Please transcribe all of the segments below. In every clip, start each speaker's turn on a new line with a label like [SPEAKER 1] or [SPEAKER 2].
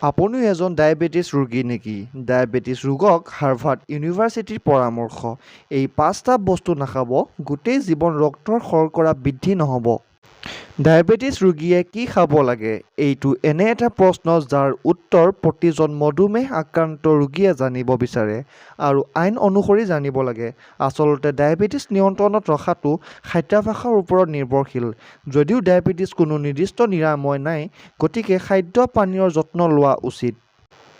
[SPEAKER 1] আপুনিও এজন ডায়েবেটিছ ৰোগী নেকি? ডায়েবেটিছ ৰোগক হাৰ্ভাৰ্ড ইউনিভাৰ্চিটিৰ পৰামৰ্শ, এই ৫টা বস্তু নাখাব, গোটেই জীৱন ৰক্তৰ শৰ্কৰা বৃদ্ধি নহ'ব। ডায়েবেটিছ ৰোগীয়ে কি খাব লাগে? এইটো এনে এটা প্ৰশ্ন যাৰ উত্তৰ প্ৰতিজন মধুমেহ আক্ৰান্ত ৰোগীয়ে জানিব বিচাৰে আৰু আইন অনুসৰি জানিব লাগে। আচলতে ডায়েবেটিছ নিয়ন্ত্ৰণত ৰখাটো খাদ্যাভ্যাসৰ ওপৰত নিৰ্ভৰশীল। যদিও ডায়েবেটিছ কোনো নিৰ্দিষ্ট নিৰাময় নাই, গতিকে খাদ্য পানীয়ৰ যত্ন লোৱা উচিত।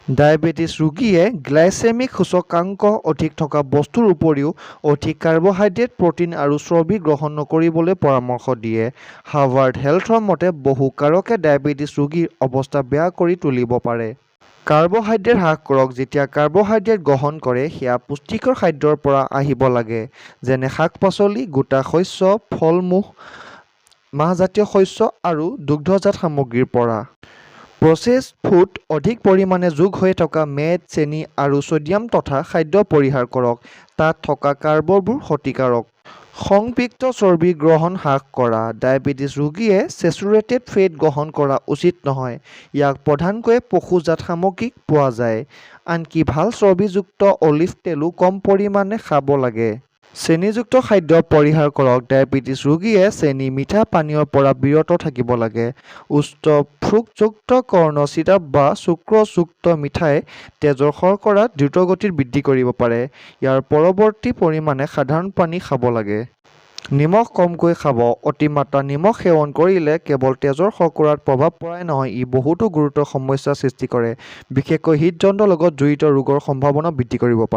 [SPEAKER 1] ডায়েবেটিছ ৰোগীয়ে গ্লাইচেমিক সূচকাংক অধিক থকা বস্তুৰ উপৰিও অধিক কাৰ্বহাইড্ৰেট, প্ৰটিন আৰু চৰ্বি গ্ৰহণ নকৰিবলৈ পৰামৰ্শ দিয়ে। হাৰ্ভাৰ্ড হেল্থৰ মতে বহু কাৰকে ডায়েবেটিছ ৰোগীৰ অৱস্থা বেয়া কৰি তুলিব পাৰে। কাৰ্বহাইড্ৰেট হ্ৰাস কৰক। যেতিয়া কাৰ্বহাইড্ৰেট গ্ৰহণ কৰে, সেয়া পুষ্টিকৰ খাদ্যৰ পৰা আহিব লাগে, যেনে শাক-পাচলি, গোটা শস্য, ফল-মূল, মাহজাতীয় শস্য আৰু দুগ্ধজাত সামগ্ৰীৰ পৰা। প্ৰচেছড ফুড অধিক পৰিমাণে যোগ হৈ থকা মেদ, চেনি আৰু ছডিয়াম তথা খাদ্য পৰিহাৰ কৰক। তাত থকা কাৰ্ববোৰ ক্ষতিকাৰক। সংপৃক্ত চৰ্বি গ্ৰহণ হ্ৰাস কৰা। ডায়েবেটিছ ৰোগীয়ে চেচুৰেটেড ফেট গ্ৰহণ কৰা উচিত নহয়। ইয়াক প্ৰধানকৈ পশুজাত সামগ্ৰীত পোৱা যায়। আনকি ভাল চৰ্বিযুক্ত অলিভ তেলো কম পৰিমাণে খাব লাগে। চেনিযুক্ত খাদ্য পৰিহাৰ কৰক। ডায়েবেটিছ ৰোগীয়ে চেনি, মিঠা পানীয়ৰ পৰা বিৰত থাকিব লাগে। উচ্চ ফ্ৰুক্টোজযুক্ত কৰ্ণ চিৰাপ বা চুক্ৰযুক্ত মিঠাই তেজৰ শৰ্কৰা দ্ৰুতগতিত বৃদ্ধি কৰিব পাৰে। ইয়াৰ পৰিৱৰ্তে পৰিমাণে সাধাৰণ পানী খাব লাগে। নিমখ কমকৈ খাব। অতিমাত্ৰা নিমখ সেৱন কৰিলে কেৱল তেজৰ শৰ্কৰাত প্ৰভাৱ পৰাই নহয়, ই বহুতো গুৰুতৰ সমস্যাৰ সৃষ্টি কৰে। বিশেষকৈ হৃদযন্ত্ৰৰ লগত জড়িত ৰোগৰ সম্ভাৱনা বৃদ্ধি কৰিব পাৰে।